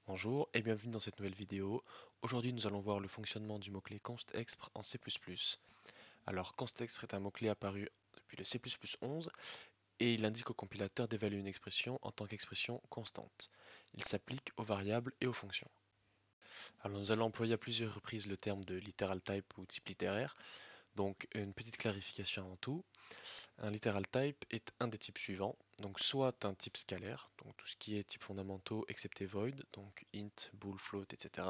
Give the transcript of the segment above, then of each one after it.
Bonjour et bienvenue dans cette nouvelle vidéo. Aujourd'hui nous allons voir le fonctionnement du mot-clé constexpr en C++. Alors constexpr est un mot-clé apparu depuis le C++11 et il indique au compilateur d'évaluer une expression en tant qu'expression constante. Il s'applique aux variables et aux fonctions. Alors nous allons employer à plusieurs reprises le terme de literal type ou type littéraire. Donc une petite clarification avant tout. Un literal type est un des types suivants, donc soit un type scalaire, donc tout ce qui est types fondamentaux excepté void, donc int, bool, float, etc.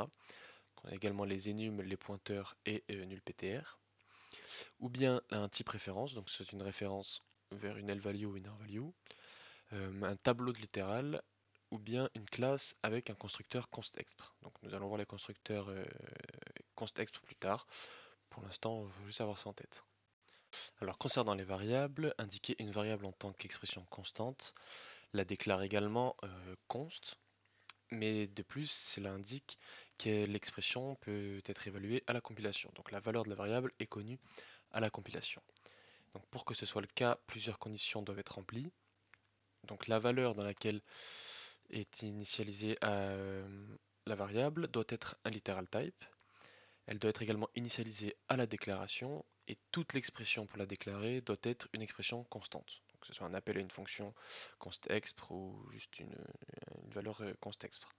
On a également les enums, les pointeurs et nullptr. Ou bien un type référence, donc c'est une référence vers une L-value ou une R-value. Un tableau de littéral, ou bien une classe avec un constructeur constexpr. Donc nous allons voir les constructeurs constexpr plus tard. Pour l'instant, il faut juste avoir ça en tête. Alors concernant les variables, indiquer une variable en tant qu'expression constante, la déclare également const, mais de plus cela indique que l'expression peut être évaluée à la compilation. Donc la valeur de la variable est connue à la compilation. Donc pour que ce soit le cas, plusieurs conditions doivent être remplies. Donc la valeur dans laquelle est initialisée la variable doit être un literal type. Elle doit être également initialisée à la déclaration et toute l'expression pour la déclarer doit être une expression constante. Donc que ce soit un appel à une fonction constexpr ou juste une valeur constexpr.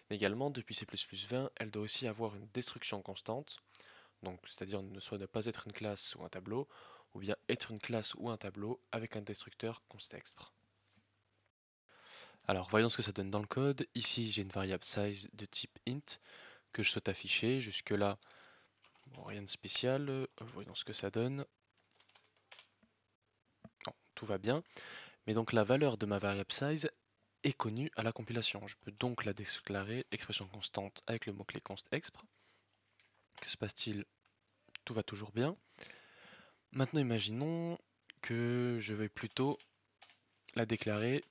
Mais également, depuis C++20, elle doit aussi avoir une destruction constante, donc c'est-à-dire soit ne pas être une classe ou un tableau, ou bien être une classe ou un tableau avec un destructeur constexpr. Alors voyons ce que ça donne dans le code. Ici j'ai une variable size de type int que je souhaite afficher. Jusque là, bon, rien de spécial. Voyons ce que ça donne. Non, tout va bien. Mais donc la valeur de ma variable size est connue à la compilation. Je peux donc la déclarer expression constante avec le mot-clé constexpr. Que se passe-t-il? Tout va toujours bien. Maintenant imaginons que je veuille plutôt la déclarer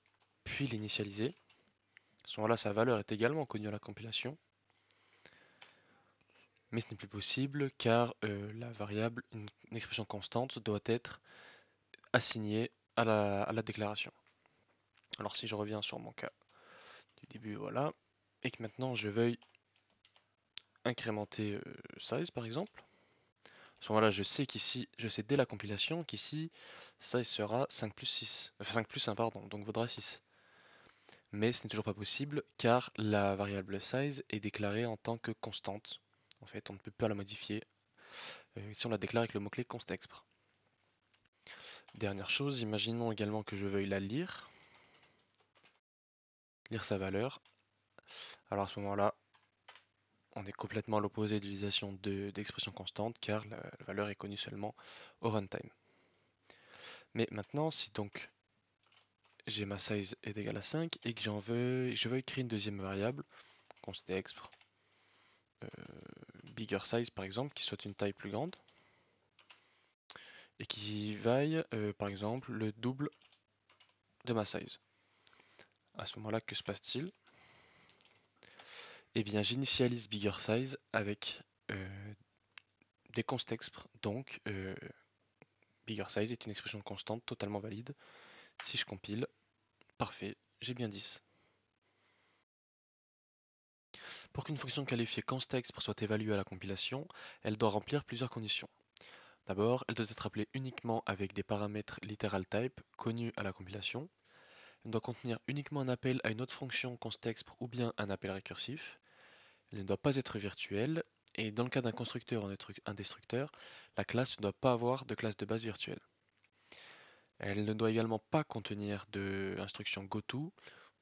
puis l'initialiser. À ce moment-là, sa valeur est également connue à la compilation. Mais ce n'est plus possible car la variable, une expression constante, doit être assignée à la déclaration. Alors si je reviens sur mon cas du début, voilà, et que maintenant je veuille incrémenter size par exemple, à ce moment-là je sais qu'ici, je sais dès la compilation qu'ici size sera 5 plus 6, enfin 5 plus 1 pardon, donc vaudra 6. Mais ce n'est toujours pas possible car la variable size est déclarée en tant que constante. En fait, on ne peut pas la modifier si on la déclare avec le mot-clé constexpr. Dernière chose, imaginons également que je veuille la lire sa valeur. Alors à ce moment-là, on est complètement à l'opposé de l'utilisation d'expressions constantes car la valeur est connue seulement au runtime. Mais maintenant, si donc j'ai ma size est égal à 5 et que je veux créer une deuxième variable, constexpr, bigger size par exemple, qui soit une taille plus grande, et qui vaille par exemple le double de ma size. À ce moment-là, que se passe-t-il? Eh bien, j'initialise bigger size avec des constexpr, donc bigger size est une expression constante totalement valide. Si je compile, parfait, j'ai bien 10. Pour qu'une fonction qualifiée constexpr soit évaluée à la compilation, elle doit remplir plusieurs conditions. D'abord, elle doit être appelée uniquement avec des paramètres literal type connus à la compilation. Elle doit contenir uniquement un appel à une autre fonction constexpr ou bien un appel récursif. Elle ne doit pas être virtuelle. Et dans le cas d'un constructeur ou un destructeur, la classe ne doit pas avoir de classe de base virtuelle. Elle ne doit également pas contenir d'instruction goto,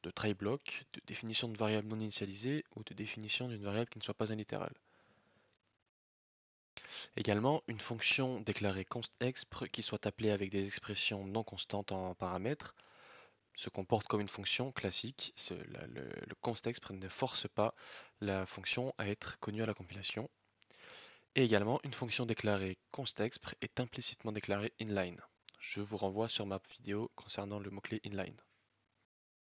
de try block, de définition de variable non initialisée ou de définition d'une variable qui ne soit pas un littéral. Également, une fonction déclarée constexpr qui soit appelée avec des expressions non constantes en paramètres se comporte comme une fonction classique. Le constexpr ne force pas la fonction à être connue à la compilation. Et également, une fonction déclarée constexpr est implicitement déclarée inline. Je vous renvoie sur ma vidéo concernant le mot-clé inline.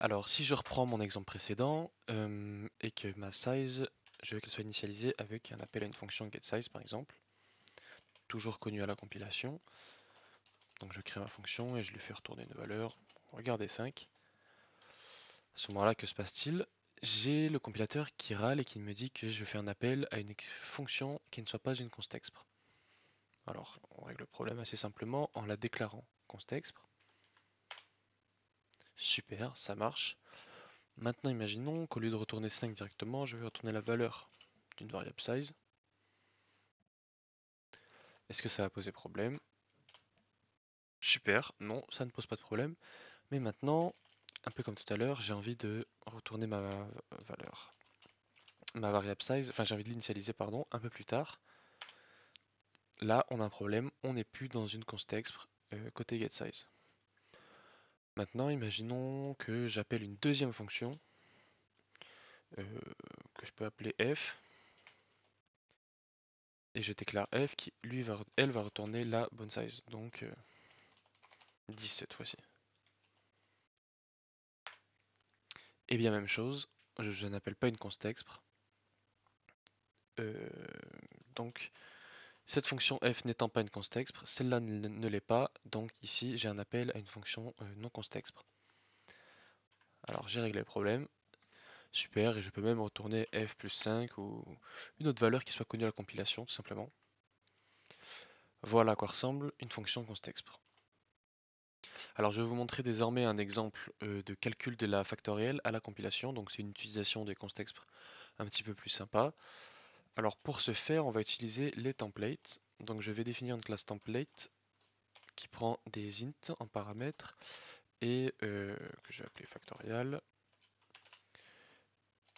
Alors, si je reprends mon exemple précédent et que ma size, je veux qu'elle soit initialisée avec un appel à une fonction getSize par exemple, toujours connue à la compilation. Donc je crée ma fonction et je lui fais retourner une valeur. Regardez 5. À ce moment-là, que se passe-t-il? j'ai le compilateur qui râle et qui me dit que je fais un appel à une fonction qui ne soit pas une constexpr. Alors, on règle le problème assez simplement en la déclarant constexpr. Super, ça marche. Maintenant, imaginons qu'au lieu de retourner 5 directement, je vais retourner la valeur d'une variable size. Est-ce que ça va poser problème? Super, non, ça ne pose pas de problème. Mais maintenant, un peu comme tout à l'heure, j'ai envie de retourner ma valeur, ma variable size, enfin j'ai envie de l'initialiser, pardon, un peu plus tard. Là, on a un problème, on n'est plus dans une constexpr côté getSize. Maintenant, imaginons que j'appelle une deuxième fonction euh, que je peux appeler f, et je déclare f qui, lui, elle va retourner la bonne size, donc 10 cette fois-ci. Et bien même chose, je n'appelle pas une constexpr, donc cette fonction f n'étant pas une constexpr, celle-là ne l'est pas, donc ici j'ai un appel à une fonction non constexpr. Alors j'ai réglé le problème, super, et je peux même retourner f plus 5 ou une autre valeur qui soit connue à la compilation tout simplement. Voilà à quoi ressemble une fonction constexpr. Alors je vais vous montrer désormais un exemple de calcul de la factorielle à la compilation, donc c'est une utilisation des constexpr un petit peu plus sympa. Alors pour ce faire, on va utiliser les templates. Donc je vais définir une classe template qui prend des int en paramètres et que je vais appeler factorial.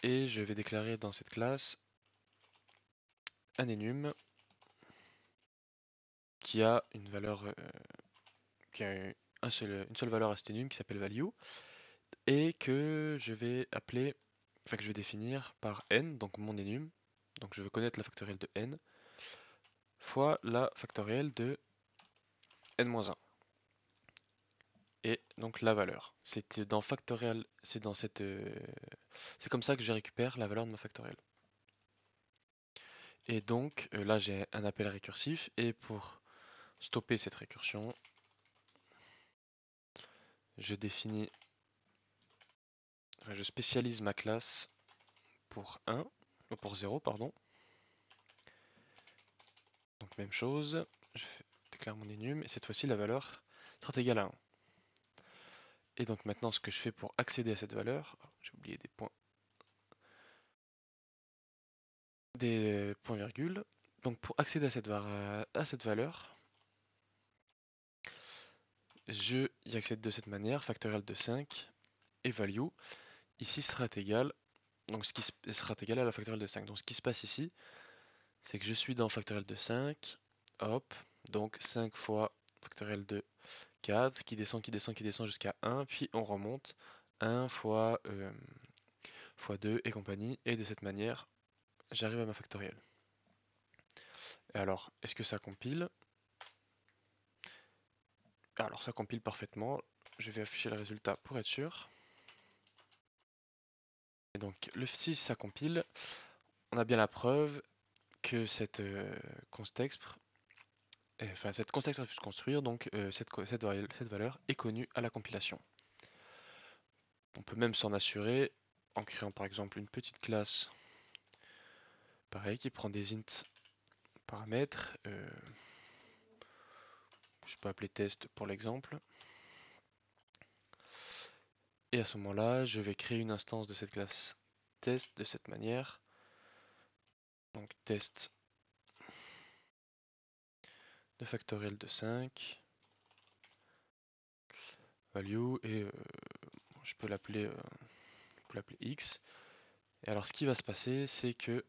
Et je vais déclarer dans cette classe un enum qui a une valeur, qui a une seule valeur à cet enum qui s'appelle value et que je vais appeler, enfin que je vais définir par n, donc mon enum. Donc je veux connaître la factorielle de n fois la factorielle de n-1. Et donc la valeur. C'est dans factorial, c'est dans cette, c'est comme ça que je récupère la valeur de ma factorielle. Et donc là j'ai un appel récursif et pour stopper cette récursion, je définis, enfin, je spécialise ma classe pour 1, pour 0 pardon. Donc même chose, je déclare mon enum et cette fois-ci la valeur sera égale à 1. Et donc maintenant ce que je fais pour accéder à cette valeur, j'ai oublié des points virgules. Donc pour accéder à cette valeur, je y accède de cette manière, factorial de 5 et value. Ici sera égal, donc ce qui sera égal à la factorielle de 5. Donc ce qui se passe ici, c'est que je suis dans factoriel de 5, hop, donc 5 fois factoriel de 4, qui descend, qui descend, qui descend jusqu'à 1, puis on remonte 1 fois 2 et compagnie, et de cette manière, j'arrive à ma factorielle. Et alors, est-ce que ça compile? Alors ça compile parfaitement, je vais afficher le résultat pour être sûr. Et donc si ça compile, on a bien la preuve que cette constexpr, enfin cette constexpr a pu se construire, donc cette valeur est connue à la compilation. On peut même s'en assurer en créant par exemple une petite classe, pareil, qui prend des int paramètres, je peux appeler test pour l'exemple. Et à ce moment-là, je vais créer une instance de cette classe test de cette manière. Donc test de factoriel de 5, value, et je peux l'appeler x. Et alors ce qui va se passer, c'est que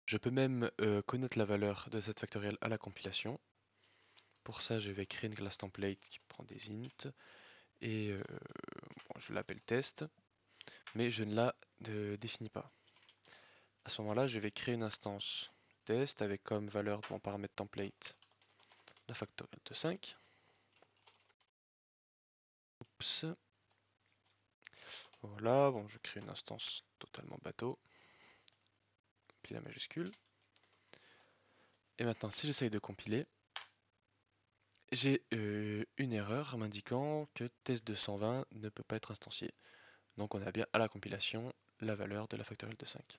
je peux même connaître la valeur de cette factorielle à la compilation. Pour ça, je vais créer une classe template qui prend des int et bon, je l'appelle test, mais je ne la définis pas. À ce moment-là, je vais créer une instance test avec comme valeur de mon paramètre template la factorielle de 5. Oups. Voilà, bon, je crée une instance totalement bateau. Puis la majuscule. Et maintenant, si j'essaye de compiler, j'ai une erreur m'indiquant que test220 ne peut pas être instancié. Donc on a bien à la compilation la valeur de la factorielle de 5.